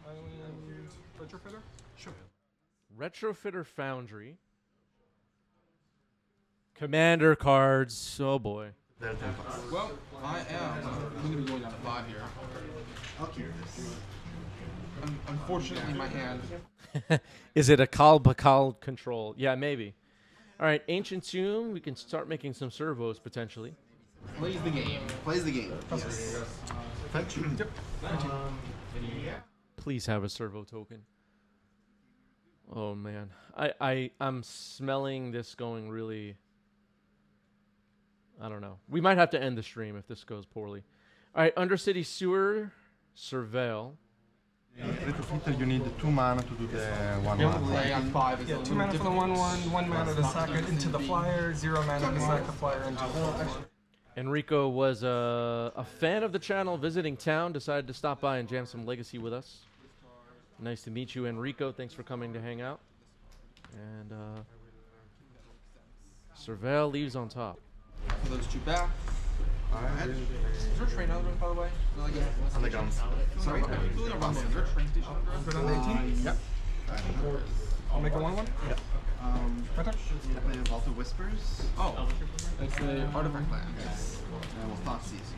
Island Retrofitter? Sure. Retrofitter Foundry. Commander cards. Oh boy. They're 10 bucks. Well, I am going to be going down to 5 here. I'll keep this. Unfortunately, my hand. Is it a Akal Pakal control? Yeah, maybe. All right, Ancient Tomb. We can start making some servos potentially. Plays the game. Plays the game. Yes. Fetch. Yep. Please have a servo token. Oh man, I'm smelling this going really. I don't know. We might have to end the stream if this goes poorly. All right, Undercity Sewer, Surveil. Retrofitter, you need 2 mana to do the 1 Play on 5 is a 2 little mana for the 1/1, 1 mana to sack it into the flyer, 0 mana to sack the flyer into the flyer. Enrico was a fan of the channel, visiting town, decided to stop by and jam some Legacy with us. Nice to meet you, Enrico. Thanks for coming to hang out. And Surveil leaves on top. For those 2 back. Alright. Is there a train out there, by the way? On the ground. Sorry. Is there a train station out there? Put on the 18. Yep. I'll make a 1/1. Yep. My turn. I play a Vault of Whispers. Oh, it's the artifact land. Yes. And we'll Thoughtseize.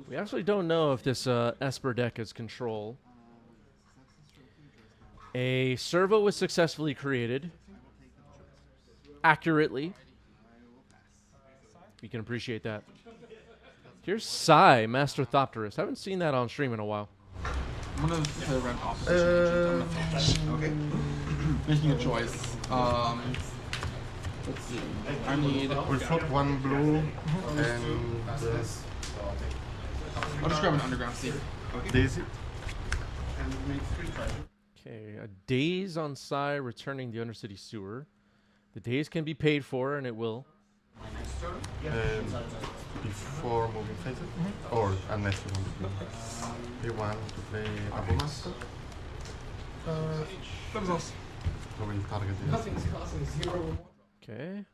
We actually don't know if this Esper deck is control. A servo was successfully created. Accurately. We can appreciate that. Here's Sai, Master Thopterist. Haven't seen that on stream in a while. I'm going to play around opposite situations. I'm Okay. making a choice. Let's see. I need. We'll flop 1 blue and I'll just grab an underground seed. Daisy. Okay, a daze on Sai returning the Undercity Sewer. The daze can be paid for, and it will. Before moving phases? Or unless you want to play. You want to play Double Master? Themselves. Or will you target this? Okay.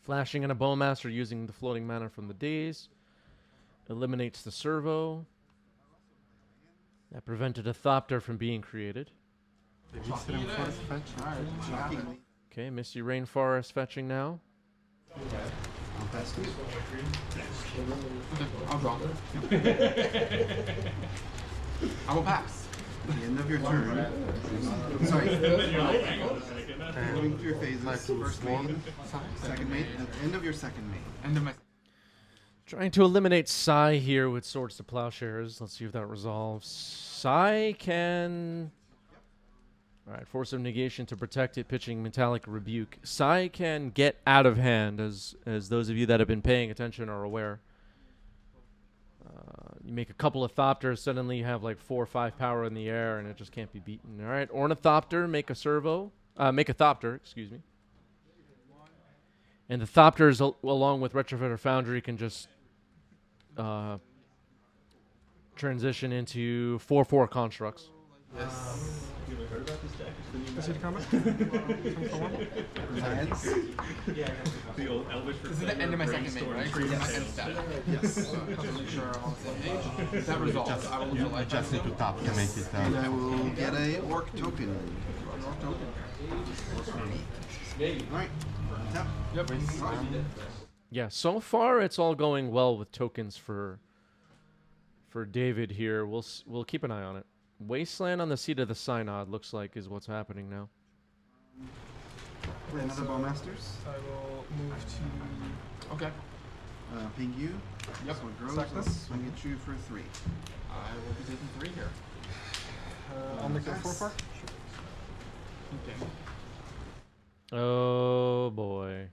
Flashing in a Bowmaster using the floating mana from the daze. Eliminates the servo. That prevented a Thopter from being created. The Misty Rainforest fetch. Shockingly. Okay, Misty Rainforest fetching now. I'll pass this. Okay, I'll draw. I will pass. At the end of your turn. Sorry. Moving through your phases. First main, second main, at the end of your second main. End of my. Trying to eliminate Sai here with Swords to Plowshares. Let's see if that resolves. Sai can... Alright, Force of Negation to protect it, pitching Metallic Rebuke. Sai can get out of hand, as those of you that have been paying attention are aware. You make a couple of Thopters, suddenly you have like 4 or 5 power in the air, and it just can't be beaten. Alright, Ornithopter, make a servo. Make a Thopter, excuse me. And the Thopters, along with Retrofitter Foundry, can just transition into 4/4 constructs. Yes. Proceed to combat. The old Elvish This is the end of my second main, right? Yes. My end step. Yes. So I have to make sure I'm on the same page. That resolves. I will lose a life. Just need to tap to make it. And I will get a Orc token. Orc token. Alright. Tap. Yep. Yeah, so far it's all going well with tokens for David here. We'll keep an eye on it. Wasteland on the seat of the Synod looks like is what's happening now. Play another Bowmasters. I will move to. Okay. Ping you. Yep. So it grows. Sack this. Swing at you for 3. I will be taking 3 here. I'll make it a 4/4. Okay. Oh boy.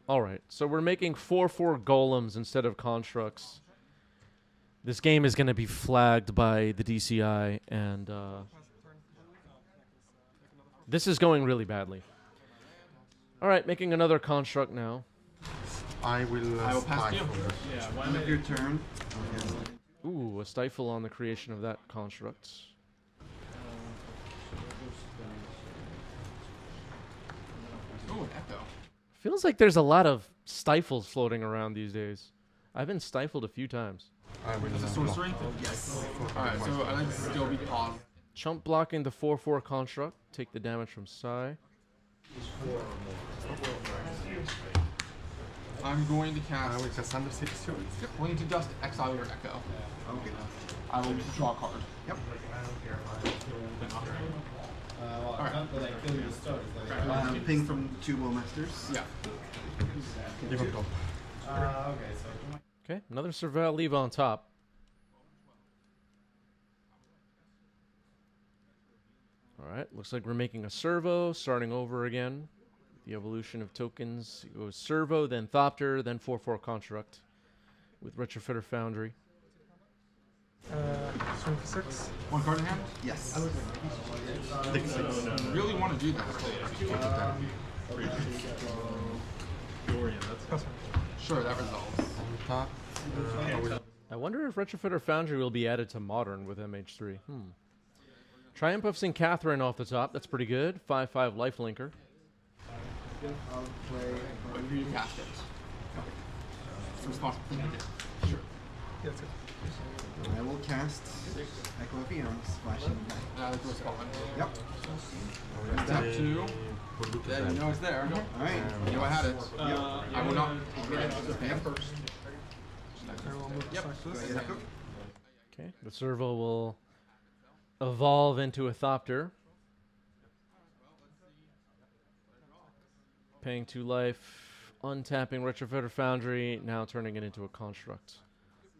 Alright, so we're making 4/4 golems instead of constructs. This game is going to be flagged by the DCI, and this is going really badly. Alright, making another construct now. I will pass you. stifle. Yeah, End of your turn. Ooh, a stifle on the creation of that construct. Ooh, an echo. Feels like there's a lot of stifles floating around these days. I've been stifled a few times. I will It's a block. sorcery? Yes. Alright, so I like to still be paused. Chump blocking the 4/4 construct. Take the damage from Sai. I'm going to I cast. will cast under 6 to it. Going to just exile your Echo. Okay. I will draw a card. Yep. Alright. Ping from 2 Bowmasters. Yeah. Even top. Okay, another Serval leave on top. Alright, looks like we're making a servo, starting over again. The evolution of tokens. It goes servo, then Thopter, then 4/4 construct with Retrofitter Foundry. Swing for 6. 1 card in hand? Yes. I really want to do that. Pass one. Sure, that resolves. On top. I will I wonder if Retrofitter Foundry will be added to Modern with MH3. Triumph of St. Catherine off the top. That's pretty good. 5/5 lifelinker. I'll play. Wait for you to cast it. It's a responsible thing to do. Sure. Yeah, that's it. I will cast Echo Epion, splashing back. Let's respond. Yep. Tap 2. Yeah, you know it's there. Alright. You know I had it. Yep. I will not get it. Just pay first. I will move Yep. this like this. Go ahead, Echo. Okay, the servo will evolve into a Thopter. Paying 2 life, untapping Retrofitter Foundry, now turning it into a construct.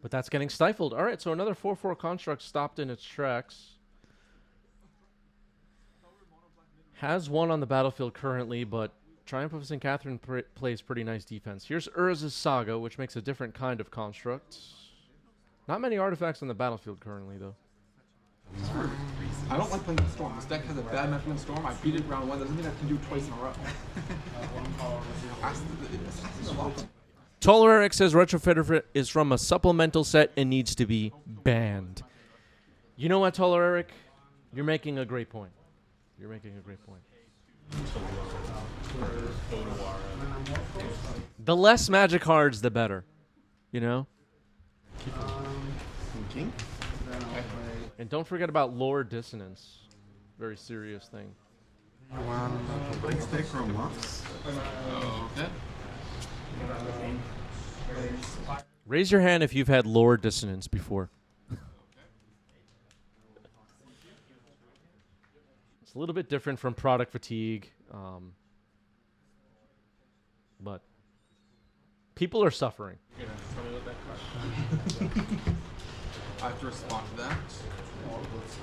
But that's getting stifled. All right, so another 4/4 construct stopped in its tracks. Has 1 on the battlefield currently, but Triumph of St. Catherine plays pretty nice defense. Here's Urza's Saga, which makes a different kind of construct. Not many artifacts on the battlefield currently, though. I don't like playing with Storm. This deck has a bad matchup in Storm. I beat it round 1. Doesn't mean I can do it twice in a row. Taller Eric says Retrofitter is from a supplemental set and needs to be banned. You know what, Taller Eric? You're making a great point. You're making a great point. The less magic cards, the better. You know? King. Then I'll play. And don't forget about lore dissonance. Very serious thing. one. Big stick from Lux. Okay. Raise your hand if you've had lore dissonance before. It's a little bit different from product fatigue. But people are suffering. I have to respond to that.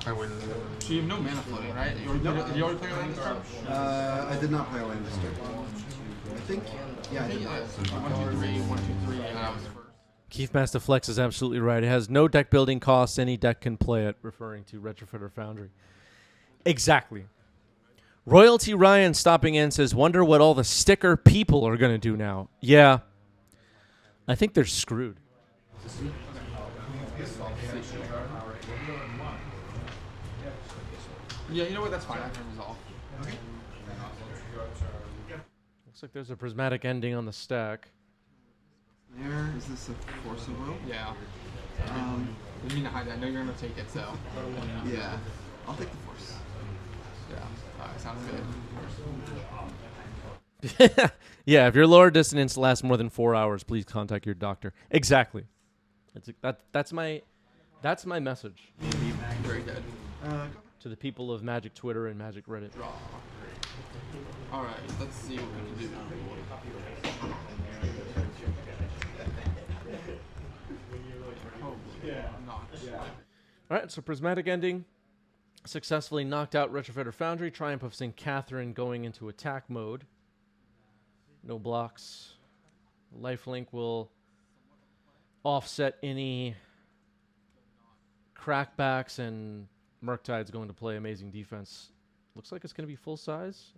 I will. So you have no mana floating, right? You already, you already play your land disturb? I did not play a land disturb. I think. Yeah, I did not. 1, 2, 3, 1, 2, 3, and I was first. Keithmaster Flex is absolutely right. It has no deck building costs. Any deck can play it, referring to Retrofitter Foundry. Exactly. Royalty Ryan stopping in says, wonder what all the sticker people are going to do now. Yeah. I think they're screwed. Yeah, you know what? That's fine. I can resolve. Looks like there's a prismatic ending on the stack. There is this a Force of Will? Yeah. You mean to hide that? I know you're going to take it, so. Yeah. I'll take the Force. Yeah. Alright, sounds good. Yeah, if your lower dissonance lasts more than 4 hours, please contact your doctor. Exactly. That's my message Very good. Go. to the people of Magic Twitter and Magic Reddit. Draw. Alright, let's see what we can do. Not. All right, so Prismatic Ending successfully knocked out Retrofitter Foundry. Triumph of St. Catherine going into attack mode. No blocks. Lifelink will offset any crackbacks, and Murktide's going to play amazing defense. Looks like it's going to be full size.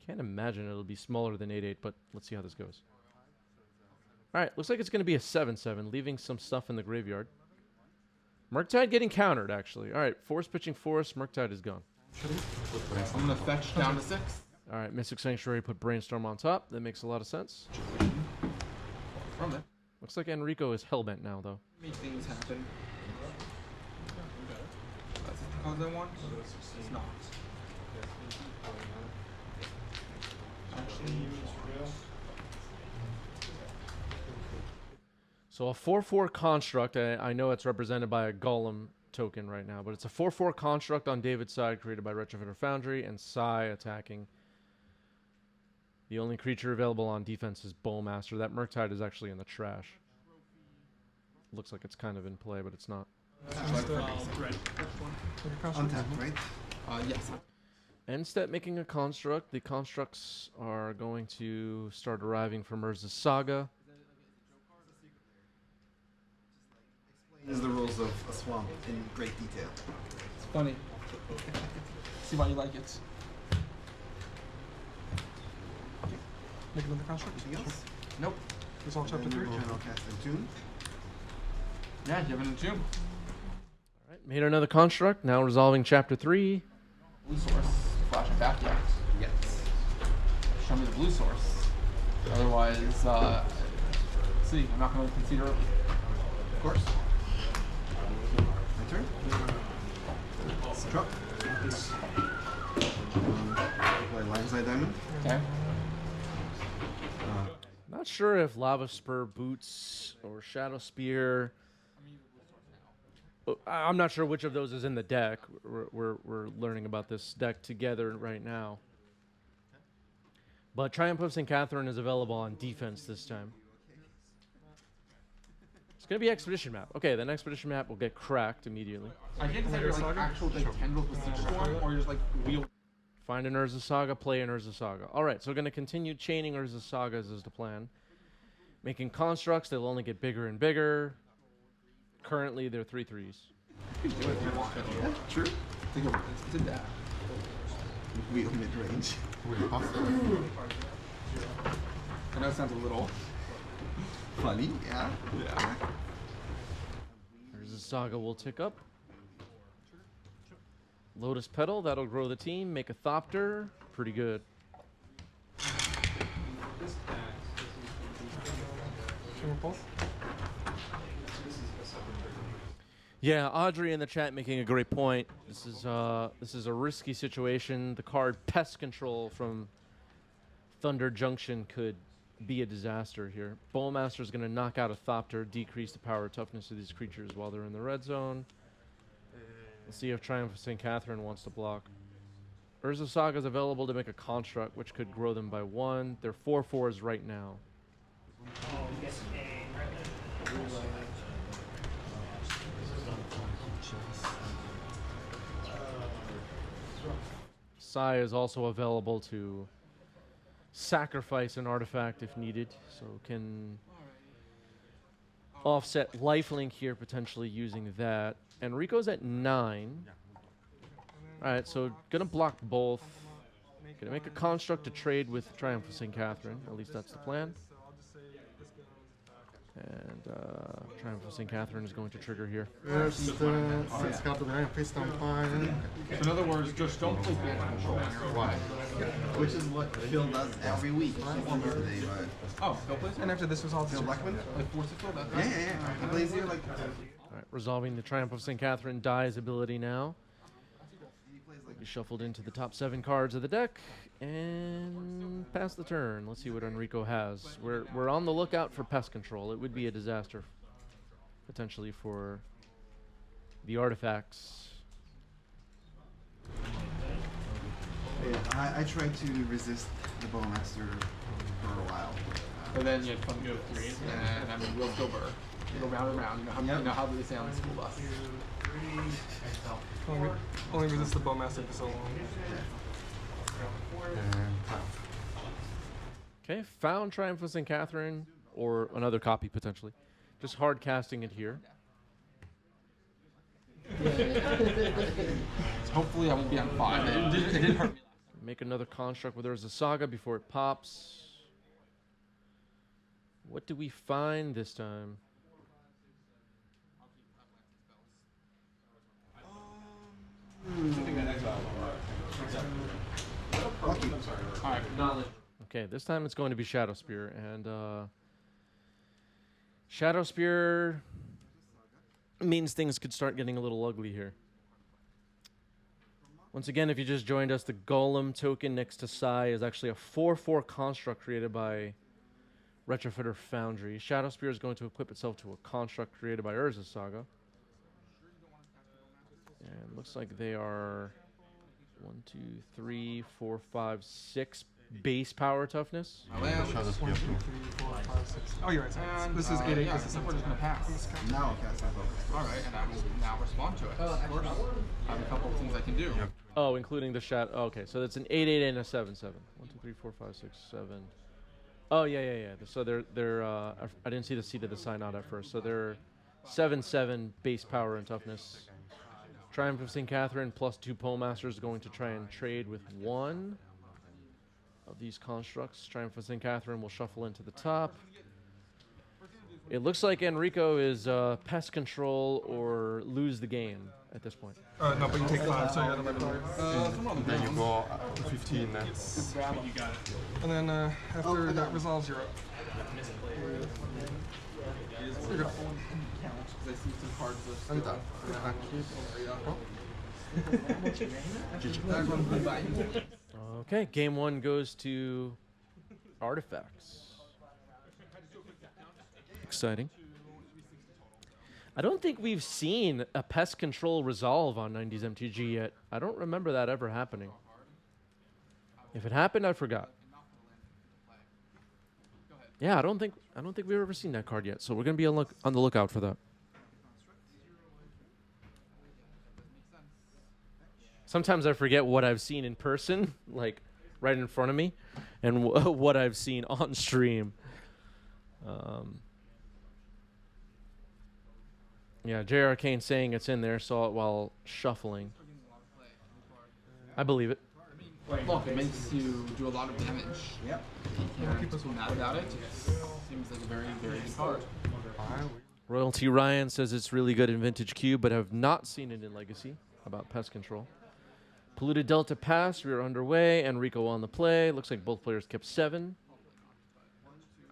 Can't imagine it'll be smaller than 8/8, but let's see how this goes. All right, looks like it's going to be a 7/7, leaving some stuff in the graveyard. Murktide getting countered, actually. All right, Force pitching Force. Murktide is gone. I'm going to fetch down to 6. All right, Mystic Sanctuary put Brainstorm on top. That makes a lot of sense. From there. Looks like Enrico is hellbent now, though. Make things happen. That's the cards I want. It's not. Actually, So a 4/4 construct. I know it's represented by a golem token right now, but it's a 4/4 construct on David's side created by Retrofitter Foundry and Sai attacking. The only creature available on defense is Bowmaster. That Murktide is actually in the trash. Looks like it's kind of in play, but it's not. Untapped, right? yes. End step making a construct. The constructs are going to start arriving from Urza's Saga. Is the rules of a swamp in great detail. It's funny. See why you like it. Make another construct. Anything else? Nope. Resolve chapter 3. Channel cast and tune. Yeah, you have an entomb. All right, made another construct. Now resolving chapter 3. Blue source. Flash it back yet. Yes. Show me the blue source. Otherwise, see, I'm not going to concede early. Of course. My turn. Struck. Play Lionside Diamond. Okay. Not sure if Lava Spur Boots or Shadow Spear. I'm not sure which of those is in the deck. We're learning about this deck together right now. But Triumph of St. Catherine is available on defense this time. It's going to be Expedition Map. Okay, then Expedition Map will get cracked immediately. I can't decide you're like actual like tendrils with Siege Storm or you're just like wheel. Find an Urza Saga, play an Urza Saga. All right, so we're going to continue chaining Urza Sagas is the plan. Making constructs, they'll only get bigger and bigger. Currently, they're 3/3s. You can do it if you want. Yeah, true. Think of it. It's in that. Wheel mid-range. Really possible. I know it sounds a little. Funny, yeah. Yeah. Urza Saga will tick up. Lotus Petal, that'll grow the team. Make a Thopter, pretty good. Shimmer Pulse. Yeah, Audrey in the chat making a great point. This is a risky situation. The card Pest Control from Thunder Junction could be a disaster here. Bowmaster is going to knock out a Thopter, decrease the power and toughness of these creatures while they're in the red zone. Let's see if Triumph of St. Catherine wants to block. Urza Saga is available to make a construct, which could grow them by 1. They're 4/4s right now. Sai is also available to sacrifice an artifact if needed, so can offset lifelink here, potentially using that. Enrico's at 9. Alright, so gonna block both. Gonna make a construct to trade with Triumph of St. Catherine. At least that's the plan. And Triumph of St. Catherine is going to trigger here. There's the 6 card of the nine, face down 5. So in other words, just don't play Pest Control. Why? Which is what Phil does every week. Today, but Oh, Phil plays And after this was all Phil Blackman? like force it Phil. That's Yeah. He plays here like. Alright, resolving the Triumph of St. Catherine dies ability now. He plays like. Be shuffled into the top 7 cards of the deck and pass the turn. Let's see what Enrico has. We're on the lookout for Pest Control. It would be a disaster potentially for the artifacts. Yeah, I tried to resist the Bowmaster for a while. But then you had fun go threes, and I mean, we'll still burr. You go round and round. You know how they say on the school bus. Only resist the Bowmaster for so long. Okay, found Triumph of St. Catherine, or another copy potentially. Just hard casting it here. So hopefully I won't be on 5. It didn't hurt me. Make another construct where there's a saga before it pops. What do we find this time? Alright, knowledge. Okay, this time it's going to be Shadow Spear, and Shadow Spear means things could start getting a little ugly here. Once again, if you just joined us, the Golem token next to Sai is actually a 4/4 construct created by Retrofitter Foundry. Shadow Spear is going to equip itself to a construct created by Urza Saga. And looks like they are 1, 2, 3, 4, 5, 6 base power toughness. My land. Shadow 1, Spear 2, 3, 4, 5, 6. Oh, you're right. And, This is 8, 8. yeah, This is I think we're just gonna pass. Now I'll cast my focus. All right, and I will now respond to it. Of course. I have a couple of things I can do. Yep. Oh, including the shadow. Oh, okay, so that's an 8/8 and a 7/7. 1, 2, 3, 4, 5, 6, 7. Oh yeah. So they're I didn't see the seed of the sign out at first. So they're 7/7 base power and toughness. Triumph of St. Catherine plus 2 Pole Masters going to try and trade with one of these constructs. Triumph of St. Catherine will shuffle into the top. It looks like Enrico is pest control or lose the game at this point. No, but you take 5, so you're the red card. Then you go up to 15. That's And then after that resolves, you're up. You're good. I see some cards listed. and that. Thank you. Okay, game 1 goes to Artifacts. Exciting. I don't think we've seen a pest control resolve on 90s MTG yet. I don't remember that ever happening. If it happened, I forgot. Yeah, I don't think we've ever seen that card yet. So we're gonna be on the lookout for that. Sometimes I forget what I've seen in person, like right in front of me, and what I've seen on stream. Yeah, J. Arcane saying it's in there, saw it while shuffling. I believe it. Look, it makes you do a lot of damage. Yep. You can't be mad about it. It seems like a very, very good card. Royalty Ryan says it's really good in Vintage Cube, but have not seen it in Legacy. About pest control. Polluted Delta pass, we are underway. Enrico on the play. Looks like both players kept 7.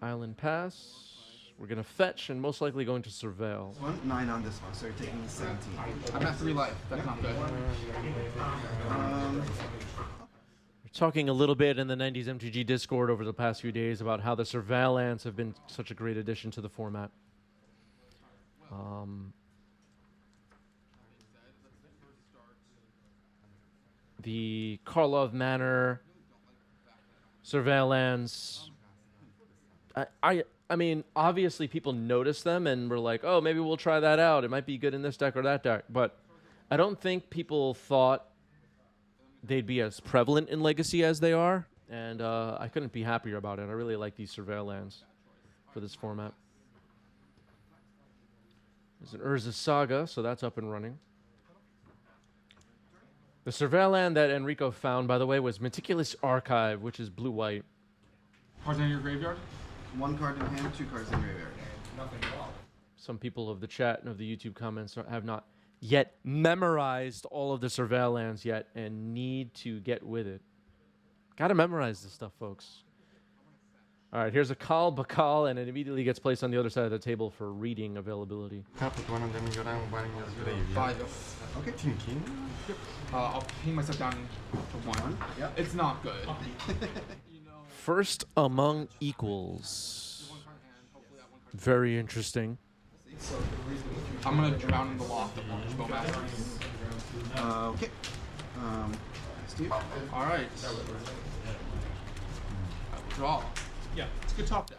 Island pass. We're going to fetch and most likely going to surveil. 9 on this one, so you're taking 17. I'm at 3 life. That's not good. We're talking a little bit in the 90s MTG Discord over the past few days about how the surveil lands have been such a great addition to the format. The Karlov Manor surveil lands. I mean, obviously people notice them and we're like, oh, maybe we'll try that out. It might be good in this deck or that deck. But I don't think people thought they'd be as prevalent in Legacy as they are. And I couldn't be happier about it. I really like these surveil lands for this format. There's an Urza Saga, so that's up and running. The surveil land that Enrico found, by the way, was Meticulous Archive, which is blue-white. Cards in your graveyard? 1 card in hand, 2 cards in graveyard. Some people of the chat and of the YouTube comments have not yet memorized all of the surveil lands yet and need to get with it. Gotta memorize this stuff, folks. All right, here's Akal Pakal, and it immediately gets placed on the other side of the table for reading availability. Put one of them in your hand, one in your graveyard. 5. Okay. Thinking. I'll ping myself down to 1. Yep. It's not good. First among equals. Very interesting. I'm gonna drown in the loft of Bowmasters. Okay. Steve? All right. I will draw. Yeah, it's a good top deck.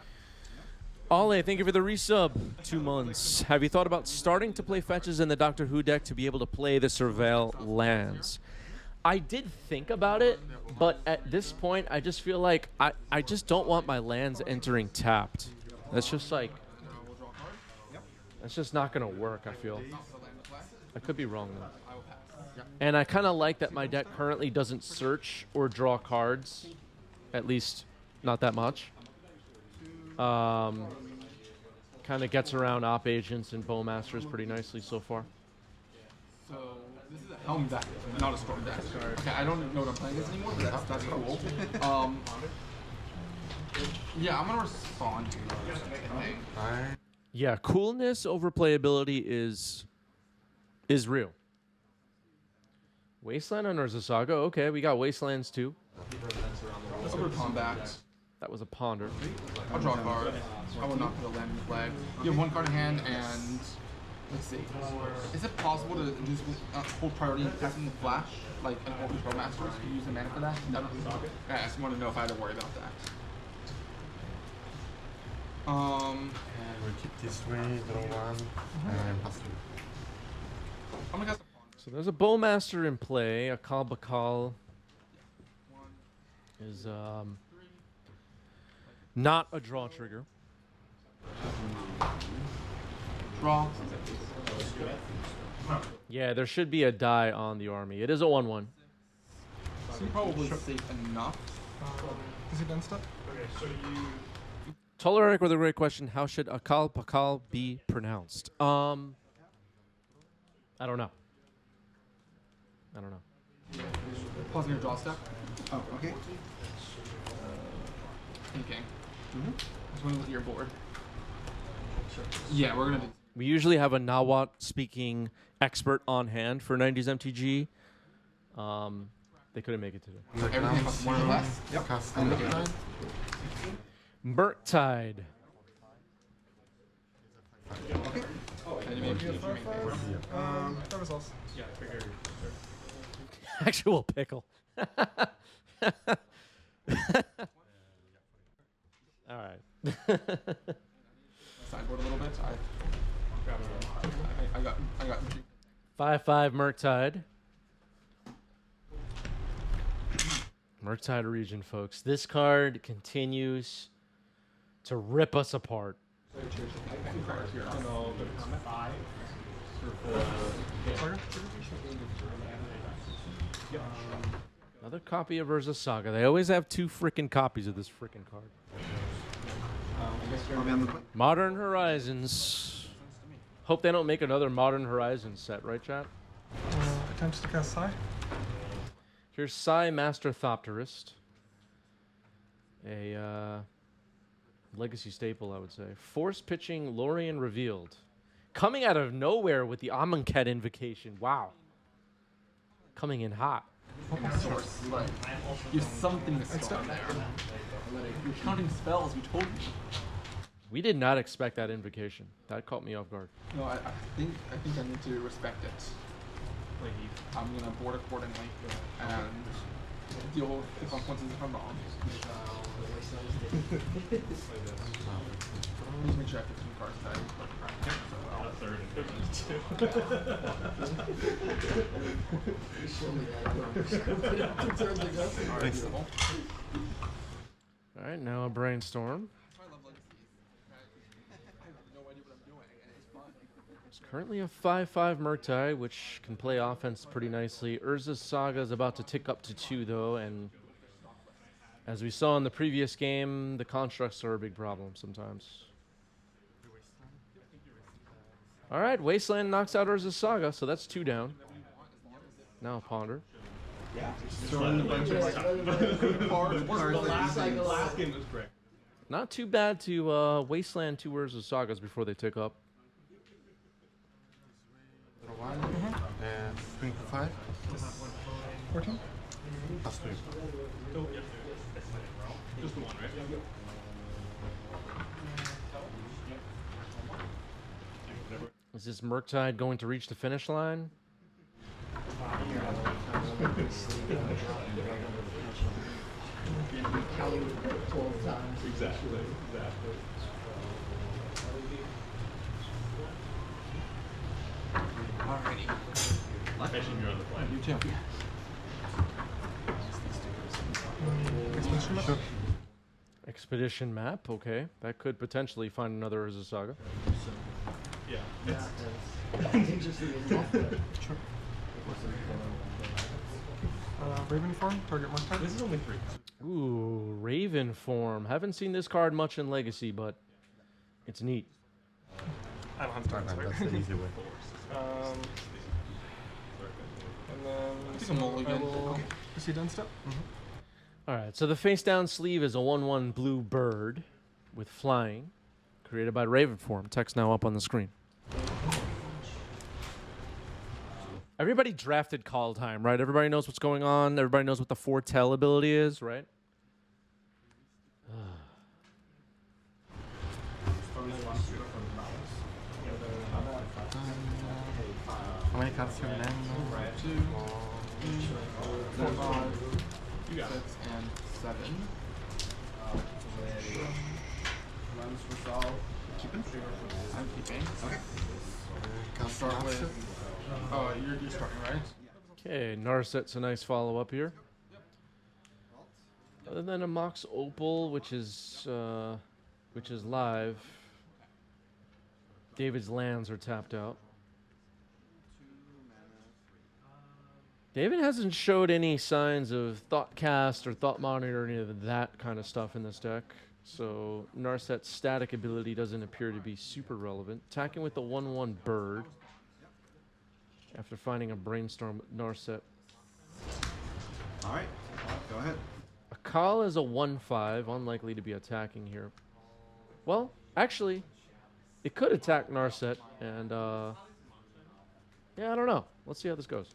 Ale, thank you for the resub. 2 months. Have you thought about starting to play fetches in the Doctor Who deck to be able to play the surveil lands? I did think about it, but at this point, I just feel like I just don't want my lands entering tapped. That's just like, that's just not going to work, I feel. I could be wrong, though. And I kind of like that my deck currently doesn't search or draw cards, at least not that much. Kind of gets around Op Agents and Bowmasters pretty nicely so far. So this is a Helm deck, not a Storm deck. Okay, I don't know what I'm playing this anymore, but that's cool. Yeah, I'm gonna respond to the thing. Yeah, coolness over playability is real. Wasteland on Urza Saga. Okay, we got Wastelands too. Let's go to combat. That was a ponder. I'll draw a card. I will not put a land in play. You have one card in hand, and let's see. Is it possible to just hold priority and cast in Flash, like an All Control Masters? Can you use the mana for that? No. I just want to know if I had to worry about that. And we keep this way, draw one, and pass through. I'm gonna cast a ponder. So there's a Bowmaster in play. Akal Pakal is not a draw trigger. Draw. Yeah, there should be a die on the army. It is a 1/1. So probably safe enough. Is he done stuff? Toleric with a great question. How should Akal Pakal be pronounced? I don't know. Pausing your draw step. Oh, okay. Thinking. Just want to look at your board. Yeah, we're gonna do. We usually have a Nawat speaking expert on hand for 90s MTG. They couldn't make it today. Everything plus one or less. Yep. Cast on the line. Murktide. And you make That was us. Yeah, I figured. Actual pickle. All right. sideboard a little bit. I got 5/5 Murktide. Murktide region, folks. This card continues to rip us apart. Another copy of Urza Saga. They always have 2 freaking copies of this freaking card. Are we on the play? Modern Horizons. Hope they don't make another Modern Horizons set, right, chat? Attempts to cast Psy. Here's Psy Master Thopterist. A legacy staple, I would say. Force pitching Lorien Revealed. Coming out of nowhere with the Amonkhet Invocation. Wow. Coming in hot. source. Like, you have something to store there. You're counting spells, you told me. We did not expect that invocation. That caught me off guard. No, I think I need to respect it. I'm gonna board accordingly and deal with the consequences if I'm wrong. Just make sure I have 15 cards that I Third and 52. Alright, cool. Alright, now a brainstorm. That's why I love legacies. I have no idea what I'm doing, and it's fun. It's currently a 5/5 Murktide, which can play offense pretty nicely. Urza's Saga is about to tick up to 2, though, and as we saw in the previous game, the constructs are a big problem sometimes. Alright, Wasteland knocks out Urza's Saga, so that's 2 down. Now Ponder. Throwing a bunch of The last game was correct. Not too bad to Wasteland 2 Urza's Sagas before they tick up. Draw one, swing to 5, 14? pass 3. Oh, yeah. Just the one, right? Is this Murktide going to reach the finish line? Exactly. Alrighty. Mention you're on the plane. You too. Expedition map? Expedition map, okay. That could potentially find another Urza Saga. Yeah. Raven form, target mark type. This is only 3. Ooh, Raven form. Haven't seen this card much in Legacy, but it's neat. I don't have time, sorry. That's the easy way. And then Take a mulligan. Is he done step? All right, so the face down sleeve is a 1/1 blue bird with flying, Created by Ravenform. Text now up on the screen. Everybody drafted Call Time, right? Everybody knows what's going on. Everybody knows what the Foretell ability is, right? How many cards you land? 2, 4, 5, 6, and 7. Keeping? I'm keeping. Okay. I'll start with. Oh, you're starting, right? Okay, Narset's a nice follow-up here. Other than a Mox Opal, which is live, David's lands are tapped out. David hasn't showed any signs of Thoughtcast or Thought Monitor or any of that kind of stuff in this deck. So Narset's static ability doesn't appear to be super relevant. Attacking with the 1/1 bird. After finding a brainstorm with Narset. Alright, go ahead. Akal is a 1/5, unlikely to be attacking here. Well, actually, it could attack Narset, and yeah, I don't know. Let's see how this goes.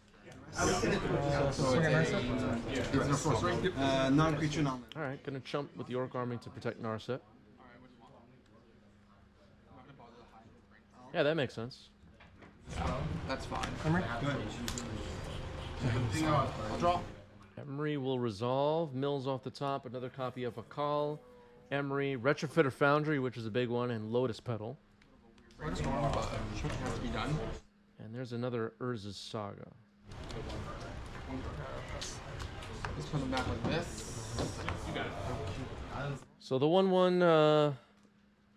Swing a Narset? Non-creature, non-land. Alright, gonna chump with the Orc Army to protect Narset. Yeah, that makes sense. That's fine. Emery? Go ahead. I'll draw. Emery will resolve. Mills off the top, another copy of Akal. Emery, Retrofitter Foundry, which is a big one, and Lotus Petal. Has to be done. And there's another Urza's Saga. Just put them back like this. So the 1/1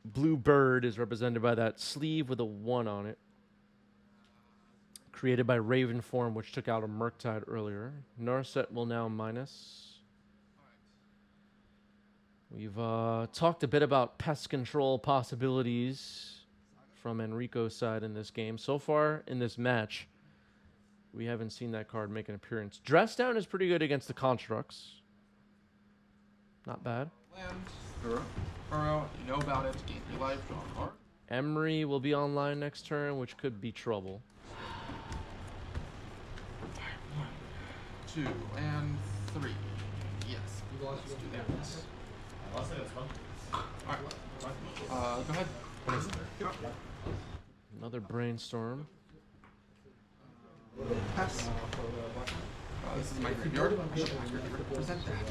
blue bird is represented by that sleeve with a 1 on it. Created by Ravenform, which took out a Murktide earlier. Narset will now minus. We've talked a bit about pest control possibilities from Enrico's side in this game. So far in this match, we haven't seen that card make an appearance. Dress Down is pretty good against the constructs. Not bad. Land. Burrow. You know about it. Gain your life. Draw a card. Emery will be online next turn, which could be trouble. 2 and 3. Yes. Let's do that. Alright. Go ahead. Another brainstorm. Pass. This is my graveyard. I should represent that.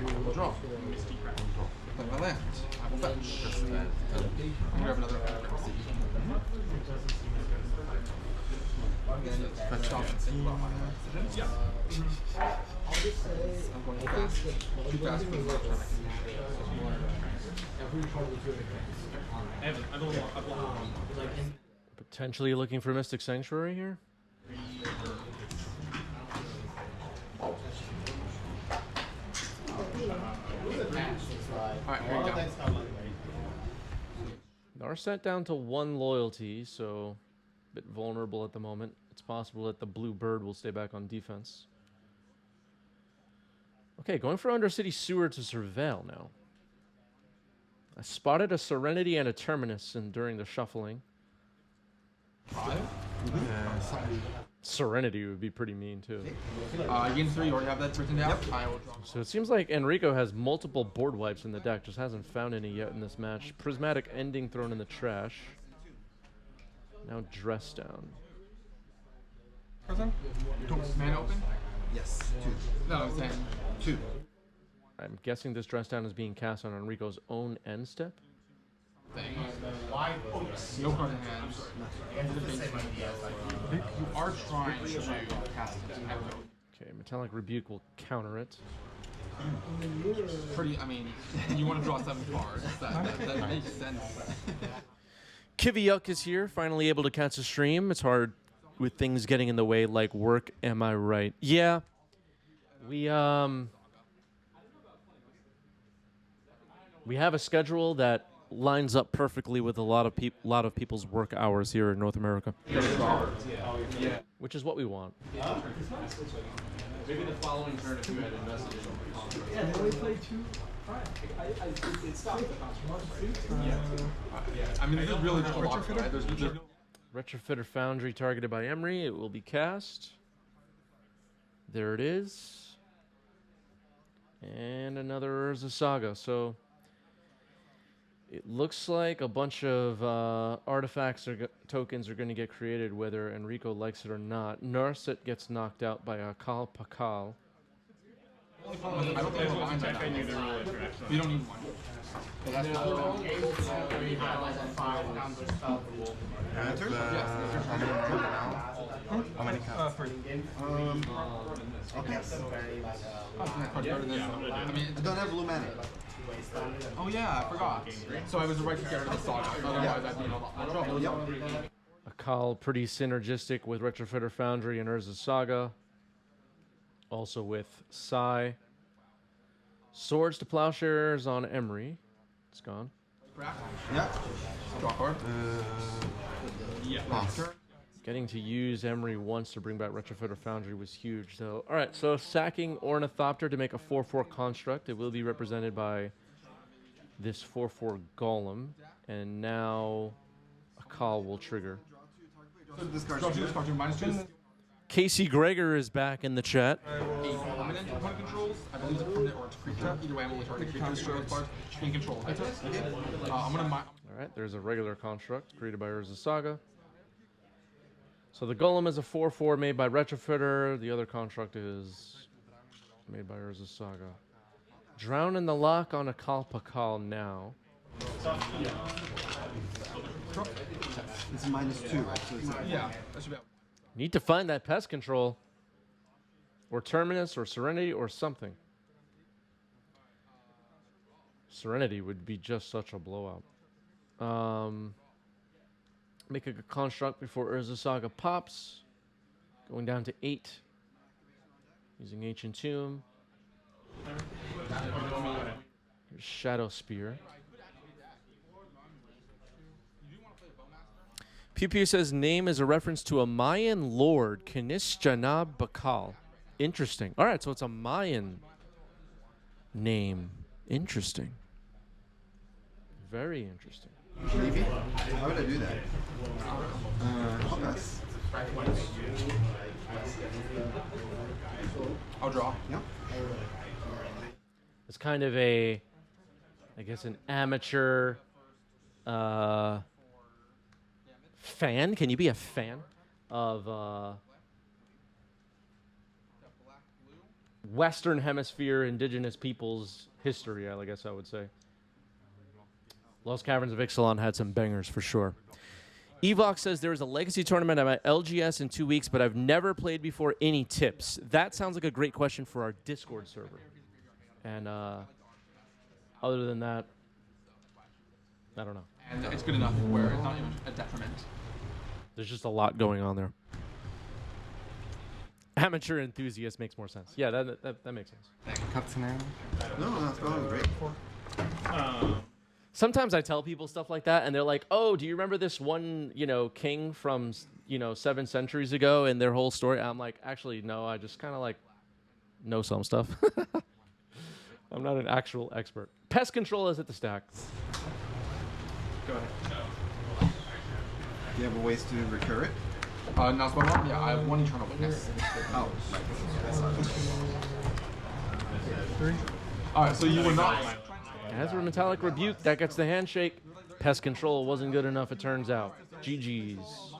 We'll draw. Play my land. I will fetch. I'm gonna grab another frequency. Fetch off and think about my decisions. Yeah. I'm going fast. Too fast for the first turn. Potentially looking for Mystic Sanctuary here. Alright, here you go. Narset down to 1 loyalty, so a bit vulnerable at the moment. It's possible that the blue bird will stay back on defense. Okay, going for Undercity Sewer to Surveil now. I spotted a Serenity and a Terminus during the shuffling. 5. Serenity would be pretty mean too. Gain 3, you already have that written down? Yep. I will draw. So it seems like Enrico has multiple board wipes in the deck, just hasn't found any yet in this match. Prismatic Ending thrown in the trash. Now Dress Down. Prison? Man open? Yes, 2. No, I'm saying 2. I'm guessing this Dress Down is being cast on Enrico's own end step. thing. No card in hand. You are trying to cast it. Okay, Metallic Rebuke will counter it. Pretty, I mean, you want to draw 7 cards. That makes sense. Kiviuk is here, finally able to catch a stream. It's hard with things getting in the way like work, am I right? Yeah. We have a schedule that lines up perfectly with a lot of people's work hours here in North America. Yeah. Which is what we want. Maybe the following turn if you had invested in I mean, this is really just a lot, right? There's no... Retrofitter Foundry targeted by Emery. It will be cast. There it is. And another Urza Saga. So it looks like a bunch of artifacts or tokens are going to get created, whether Enrico likes it or not. Narset gets knocked out by Akal Pakal. I don't think we're behind that. We don't need one. So that's not How many cards? 3. Okay. I mean, I don't have blue mana. oh yeah, I forgot. So I was right to get rid of the Saga. Otherwise, I'd be in a lot more trouble. Yep. Akal pretty synergistic with Retrofitter Foundry and Urza Saga. Also with Sai. Swords to Plowshares on Emery. It's gone. Yeah. Draw card. Pass. Getting to use Emery once to bring back Retrofitter Foundry was huge. So, all right, so sacking Ornithopter to make a 4/4 construct. It will be represented by this 4/4 Golem. And now Akal will trigger. Draw 2, discard 2, -2. Casey Gregor is back in the chat. Permanent opponent controls. I believe it's a permanent or it's a creature. Either way, I'm only targeting creatures for those cards. Can control. I'm gonna. All right, there's a regular construct created by Urza Saga. So the Golem is a 4/4 made by Retrofitter. The other construct is made by Urza Saga. Drown in the Lock on Akal Pakal now. It's -2, right? So it's Yeah, that should be. Need to find that pest control. Or Terminus or Serenity or something. Serenity would be just such a blowout. Make a construct before Urza Saga pops. Going down to 8. Using Ancient Tomb. Here's Shadow Spear. Pew Pew says name is a reference to a Mayan lord, Kinishjanab Bakal. Interesting. All right, so it's a Mayan name. Interesting. Very interesting. Leave it? How would I do that? I'll pass. I'll draw. Yep. It's kind of a, I guess, an amateur fan. Can you be a fan of Western Hemisphere indigenous peoples' history, I guess I would say. Lost Caverns of Ixalan had some bangers for sure. Evox says there is a legacy tournament at my LGS in 2 weeks, but I've never played before. Any tips? That sounds like a great question for our Discord server. And other than that, I don't know. And it's good enough where it's not even a detriment. There's just a lot going on there. Amateur enthusiast makes more sense. Yeah, that makes sense. Cat's name? No, that's probably great. Sometimes I tell people stuff like that, and they're like, "Oh, do you remember this one, king from, 7 centuries ago and their whole story?" I'm like, "Actually, no. I just kind of like know some stuff. I'm not an actual expert." Pest control is at the stack. Go ahead. Do you have a ways to recur it? Now spell one? Yeah, I have 1 Eternal Witness. Oh, right. 3. Alright, so you were not... Azure Metallic Rebuke, that gets the handshake. Pest control wasn't good enough, it turns out. GG's.